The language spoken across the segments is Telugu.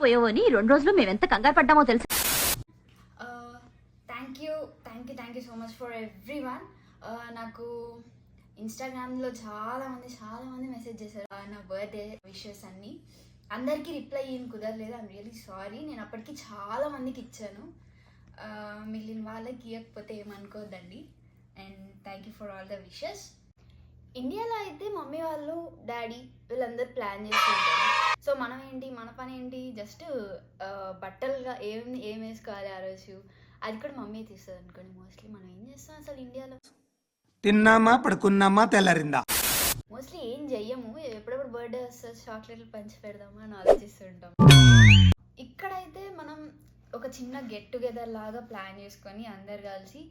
పోయావో అని 2 రోజులు మేము ఎంత కంగారు పడ్డామో తెలుసు. Thank you so much for everyone. నాకు ఇన్స్టాగ్రామ్లో చాలా మంది మెసేజ్ చేశారు నా బర్త్డే విషెస్ అన్నీ. అందరికీ రిప్లై ఇయ్యని కుదరలేదు. I'm really sorry. నేను అప్పటికి చాలా మందికి ఇచ్చాను. మిగిలిన వాళ్ళకి ఇవ్వకపోతే ఏమనుకోవద్దండి. And thank you for all the wishes. ఇండియాలో అయితే మమ్మీ వాళ్ళు డాడీ వీళ్ళందరూ ప్లాన్ చేస్తుంటారు. సో మన పని ఏంటి, జస్ట్ బట్టలుగా ఏం వేసుకోవాలి ఆ రోజు అది కూడా మమ్మీ తీస్తుంది అనుకోండి. మోస్ట్లీ మనం ఏం చేస్తాం అసలు ఇండియాలో, తిన్నామా పడుకున్నామా తెల్లారిందా, మోస్ట్లీ ఏం చెయ్యము. ఎప్పుడెప్పుడు బర్త్డే వస్తుంది చాక్లెట్లు పంచి పెడదామా అని ఆలోచిస్తుంటాం. ఇక్కడైతే మనం ఒక చిన్న గెట్ టుగెదర్ లాగా ప్లాన్ చేసుకొని అందరు కలిసి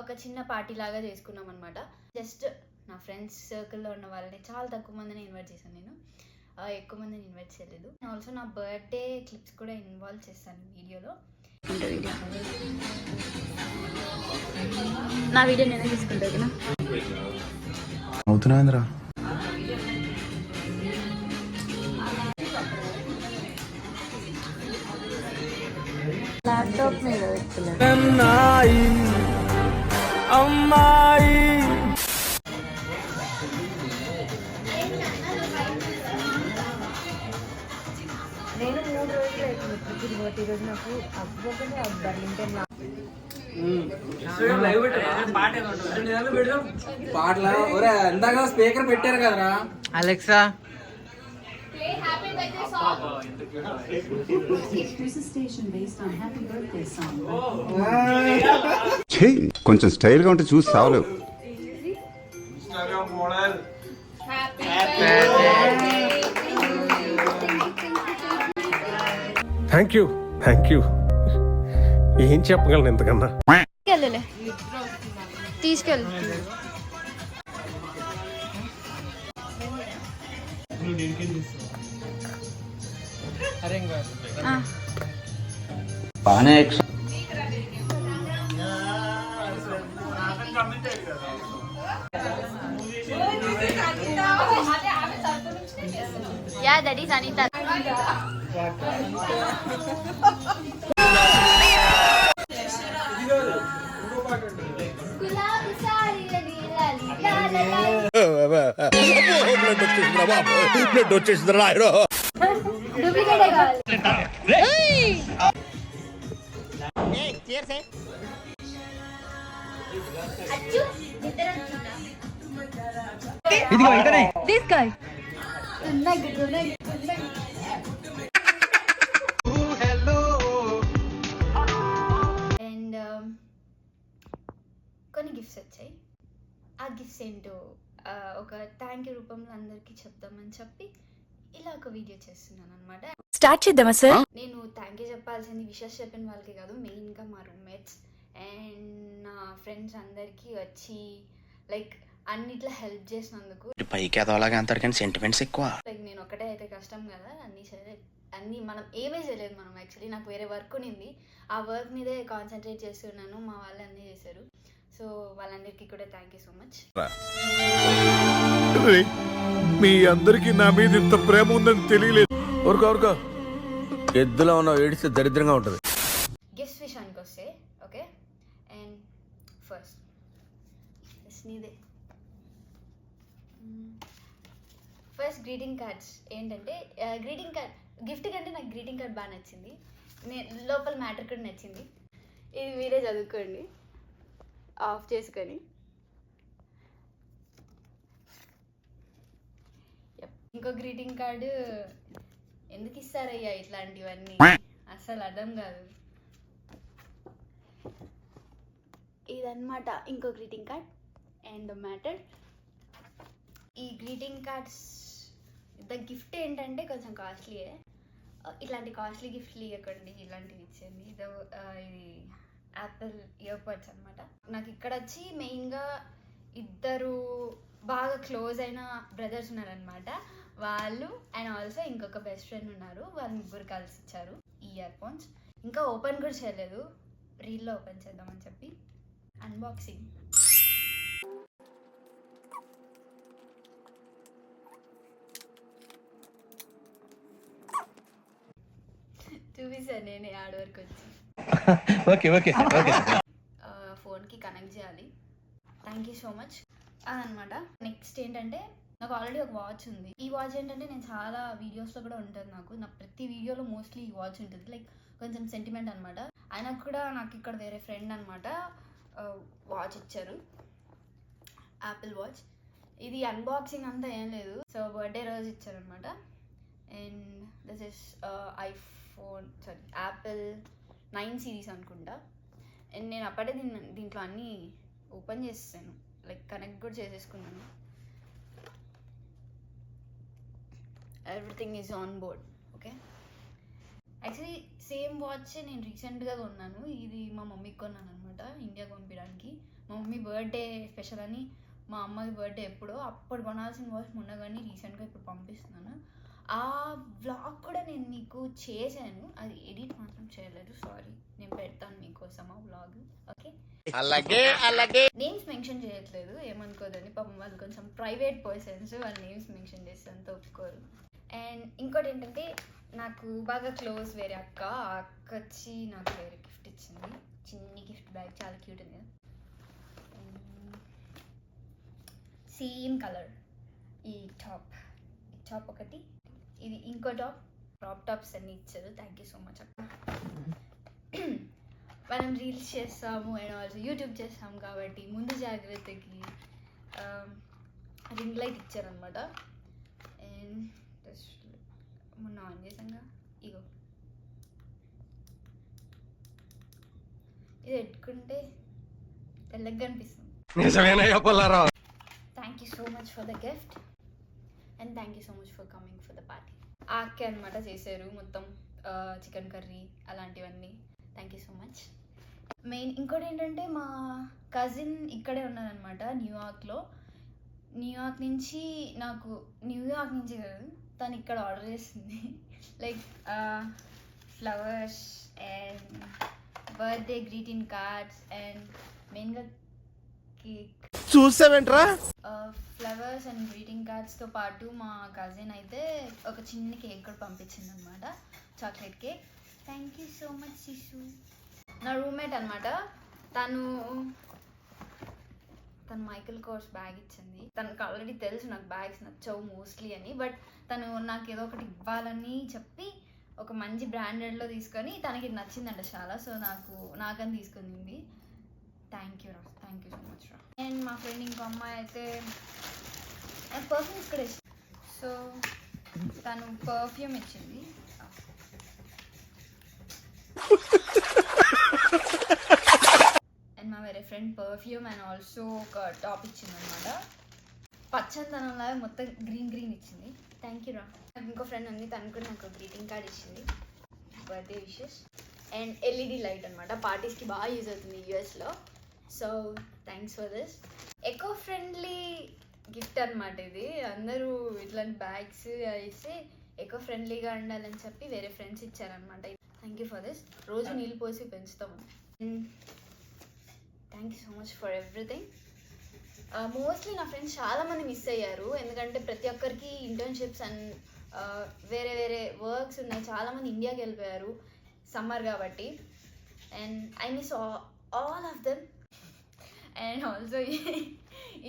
ఒక చిన్న పార్టీ లాగా చేసుకున్నాం అనమాట. జస్ట్ నా ఫ్రెండ్స్ సర్కిల్లో ఉన్న వాళ్ళని చాలా తక్కువ మందిని ఇన్వైట్ చేశాను. నేను ఎక్కువ మందిని ఇన్వైట్ చేయలేదు. ఆల్సో నా బర్త్డే క్లిప్స్ కూడా ఇన్వాల్వ్ చేస్తాను వీడియోలో. నా వీడియో నేనే తీసుకుంటా. అవుతున్నాంద్రా ల్యాప్టాప్ మీద అమ్మాయి నేను 3 రోజులు అయిపోయింది. ఈరోజు నాకు అవ్వకుండా బర్లింటన్ పాటలు ఇందాక స్పీకర్ పెట్టారు కదరా అలెక్సా. కొంచెం స్టైల్ గా ఉంటే చూసి సావలేవు. Thank you. ఏం చెప్పగలను ఎంతకన్నా. తీసుకెళ్ళు. బానే yeah that is Anita. Blood వచ్చేసింది రాయరు. అండ్ కొన్ని గిఫ్ట్స్ వచ్చాయి. ఆ గిఫ్ట్స్ ఏంటో ఒక థ్యాంక్ యూ రూపంలో అందరికీ చెప్దామని చెప్పి ఇలా ఒక వీడియో చేస్తున్నాను అనమాట. స్టార్ట్ చేద్దామా సార్? నేను థ్యాంక్ యూ చెప్పాల్సింది విషెస్ చెప్పిన వాళ్ళకి కాదు, మెయిన్గా మా రూమ్మేట్స్ అండ్ నా ఫ్రెండ్స్ అందరికీ వచ్చి లైక్ అన్నిట్లో హెల్ప్ చేసినందుకు. పైకి ఎదవలాగా అంటారు కానీ సెంటిమెంట్స్ ఎక్కువ. లైక్ నేను ఒకటే అయితే కష్టం కదా, అన్నీ మనం ఏమీ చేయలేదు. మనం యాక్చువల్లీ నాకు వేరే వర్క్ ఉన్నింది, ఆ వర్క్ మీదే కాన్సన్ట్రేట్ చేస్తున్నాను. మా వాళ్ళు అన్నీ చేశారు. సో వాళ్ళందరికీ కూడా థ్యాంక్ యూ సో మచ్. మీ అందరికి నా మీద ఇంత ప్రేమ ఉందని తెలియలేదు. ఊరుకో ఎద్దులో ఉన్న ఏడిస్తే దరిద్రంగా ఉంటుంది. గిఫ్ట్స్ విషయానికి వస్తే ఓకే, అండ్ ఫస్ట్ నీదే. ఫస్ట్ గ్రీటింగ్ కార్డ్స్ ఏంటంటే, గ్రీటింగ్ కార్డ్ గిఫ్ట్ కంటే నాకు గ్రీటింగ్ కార్డ్ బాగా నచ్చింది. లోపల మ్యాటర్ కూడా నచ్చింది. ఇది మీరే చదువుకోండి ఆఫ్ చేసుకొని. ఇంకో గ్రీటింగ్ కార్డు ఎందుకు ఇస్తారయ్యా ఇట్లాంటివన్నీ, అసలు అర్థం కాదు. ఇదన్నమాట ఇంకో గ్రీటింగ్ కార్డ్ అండ్ మ్యాటర్. ఈ గ్రీటింగ్ కార్డ్స్ ద గిఫ్ట్ ఏంటంటే కొంచెం కాస్ట్లీయే. ఇట్లాంటి కాస్ట్లీ గిఫ్ట్లు ఇవ్వకండి, ఇలాంటివి ఇచ్చేయండి. ఇది యాపిల్ ఇయర్ బడ్స్ అనమాట. నాకు ఇక్కడ వచ్చి మెయిన్గా 2 బాగా క్లోజ్ అయిన బ్రదర్స్ ఉన్నారనమాట. వాళ్ళు అండ్ ఆల్సో ఇంకొక బెస్ట్ ఫ్రెండ్ ఉన్నారు. వాళ్ళు 3 కలిసి ఇచ్చారు ఈ ఇయర్ ఫోన్స్. ఇంకా ఓపెన్ కూడా చేయలేదు, రీల్లో ఓపెన్ చేద్దామని చెప్పి అన్బాక్సింగ్. చూపిస్తాను నేనే ఆడ వరకు వచ్చి. ఫోన్కి కనెక్ట్ చేయాలి. Thank you so much. అదనమాట. నెక్స్ట్ ఏంటంటే నాకు ఆల్రెడీ ఒక వాచ్ ఉంది. ఈ వాచ్ ఏంటంటే నేను చాలా వీడియోస్లో కూడా ఉంటుంది, నా ప్రతి వీడియోలో మోస్ట్లీ ఈ వాచ్ ఉంటుంది. లైక్ కొంచెం సెంటిమెంట్ అనమాట. ఆయనకు కూడా నాకు ఇక్కడ వేరే ఫ్రెండ్ అనమాట వాచ్ ఇచ్చారు, యాపిల్ వాచ్. ఇది అన్బాక్సింగ్ అంతా ఏం లేదు, సో బర్త్డే రోజు ఇచ్చారనమాట. And this is Apple 9 series అనుకుంటా. అండ్ నేను అప్పుడే దీంట్లో అన్నీ ఓపెన్ చేసేసాను, లైక్ కనెక్ట్ కూడా చేసేసుకున్నాను. Everything is on board. Okay, actually same watch నేను రీసెంట్గా కొన్నాను. ఇది మా మమ్మీకి కొన్నాను అనమాట, ఇండియాకి పంపించడానికి. మా మమ్మీ బర్త్డే స్పెషల్ అని, మా అమ్మది బర్త్డే ఎప్పుడో అప్పుడు కొనాల్సిన వాచ్ మొన్న కానీ రీసెంట్గా ఇప్పుడు పంపిస్తున్నాను. ఆ వ్లాగ్ కూడా నేను మీకు చేశాను, అది ఎడిట్ మాత్రం చేయలేదు, సారీ. నేను పెడతాను మీకోసం ఆ వ్లాగ్. ఓకే, అలాగే నేమ్స్ మెన్షన్ చేయట్లేదు, ఏమనుకోదని. పాపం వాళ్ళు కొంచెం ప్రైవేట్ పర్సన్స్, వాళ్ళ నేమ్స్ మెన్షన్ చేస్తే అంత ఒప్పుకోరు. అండ్ ఇంకోటి ఏంటంటే నాకు బాగా క్లోజ్ వేరే అక్క వచ్చి నాకు వేరే గిఫ్ట్ ఇచ్చింది, చిన్ని గిఫ్ట్ బ్యాగ్, చాలా క్యూట్ ఉంది. సేమ్ కలర్ ఈ టాప్ ఒకటి, ఇది ఇంకో టాప్ టాప్స్ అన్నీ ఇచ్చారు. థ్యాంక్ యూ సో మచ్ అక్క. మనం రీల్స్ చేస్తాము అండ్ ఆల్సో యూట్యూబ్ చేస్తాము కాబట్టి ముందు జాగ్రత్తకి రింగ్ లైట్ ఇచ్చారనమాట. అండ్ మొన్న ఆన్ చేసాంగా, ఇగో ఇది పెట్టుకుంటే తెల్లగా కనిపిస్తుంది. Thank you so much for the gift and thank you so much for coming for the party. ఆకే అనమాట చేశారు మొత్తం, చికెన్ కర్రీ అలాంటివన్నీ. Thank you so much. Main ఇంకోటి ఏంటంటే మా కజిన్ ఇక్కడే ఉన్నారనమాట, న్యూయార్క్ నుంచి కాదు, తను ఇక్కడ ఆర్డర్ చేసింది. Like flowers and birthday greeting cards and మెయిన్గా కేక్. చూసావేంట్రా? ఫ్లవర్స్ అండ్ గ్రీటింగ్ కార్డ్స్తో పాటు మా కజిన్ అయితే ఒక చిన్న కేక్ కూడా పంపించింది అనమాట, chocolate cake. Thank you so much శిశు. నా రూమ్మేట్ అనమాట, తను మైకల్ కోర్స్ బ్యాగ్ ఇచ్చింది. తనకు ఆల్రెడీ తెలుసు నాకు బ్యాగ్స్ నచ్చవు మోస్ట్లీ అని, బట్ తను నాకు ఏదో ఒకటి ఇవ్వాలని చెప్పి ఒక మంచి బ్రాండెడ్లో తీసుకొని తనకి నచ్చిందంట చాలా, సో నాకని తీసుకుంది. థ్యాంక్ యూ సో మచ్ రా. అండ్ మా ఫ్రెండ్ ఇంకో అమ్మాయి అయితే పర్ఫ్యూమ్స్ కూడా ఇచ్చింది, సో తను పర్ఫ్యూమ్ ఇచ్చింది. అండ్ మా వేరే ఫ్రెండ్ పర్ఫ్యూమ్ అండ్ ఆల్సో ఒక టాప్ ఇచ్చింది అనమాట, పచ్చందనంలాగా మొత్తం గ్రీన్ ఇచ్చింది. థ్యాంక్ యూ రా. ఇంకో ఫ్రెండ్ ఉంది, తను కూడా నాకు గ్రీటింగ్ కార్డ్ ఇచ్చింది, birthday wishes. And LED light అనమాట, పార్టీస్కి బాగా యూజ్ అవుతుంది యూఎస్లో. So thanks for this. Eco friendly gift అనమాట ఇది. అందరూ ఇట్లాంటి బ్యాగ్స్ ఇస్తే ఎకో ఫ్రెండ్లీగా ఉండాలని చెప్పి వేరే ఫ్రెండ్స్ ఇచ్చారనమాట. Thank you for this. రోజు నీళ్ళు పోసి పెంచుతాము. Thank you so much for everything. Mostly నా ఫ్రెండ్స్ చాలామంది మిస్ అయ్యారు, ఎందుకంటే ప్రతి ఒక్కరికి ఇంటర్న్షిప్స్ అండ్ వేరే వర్క్స్ ఉన్నాయి. చాలామంది ఇండియాకి వెళ్ళిపోయారు సమ్మర్ కాబట్టి. And I miss all of them. And also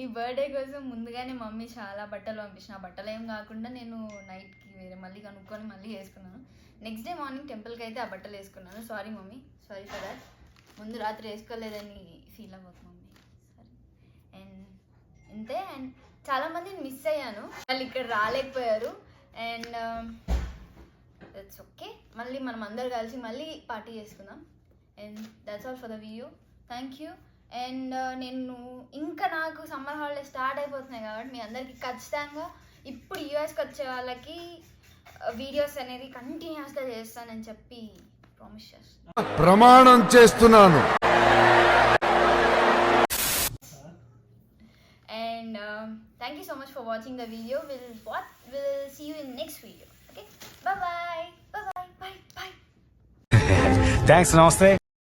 ఈ బర్త్డే కోసం ముందుగానే మమ్మీ చాలా బట్టలు పంపించిన. బట్టలు ఏం కాకుండా నేను నైట్కి వేరే మళ్ళీ కనుక్కొని మళ్ళీ వేసుకున్నాను. నెక్స్ట్ డే మార్నింగ్ టెంపుల్కి అయితే ఆ బట్టలు వేసుకున్నాను. Sorry mummy, sorry for that. ముందు రాత్రి వేసుకోలేదని ఫీల్ అవ్వకు మమ్మీ, సారీ. అండ్ అంతే. అండ్ చాలామందిని మిస్ అయ్యాను, వాళ్ళు ఇక్కడ రాలేకపోయారు. అండ్ దట్స్ ఓకే, మళ్ళీ మనం అందరు కలిసి మళ్ళీ పార్టీ చేసుకుందాం. And that's all for the video. Thank you. And నేను ఇంకా నాకు సమ్మర్ హాలిడేస్ స్టార్ట్ అయిపోతున్నాయి కాబట్టి మీ అందరికీ ఖచ్చితంగా ఇప్పుడు యూఎస్కి వచ్చే వాళ్ళకి వీడియోస్ అనేది కంటిన్యూస్గా చేస్తానని చెప్పి ప్రామిస్ చేస్తాను, ప్రమాణం చేస్తున్నాను. And thank you so much for watching the video. Will see you in next video. Okay, bye. Thanks. నమస్తే.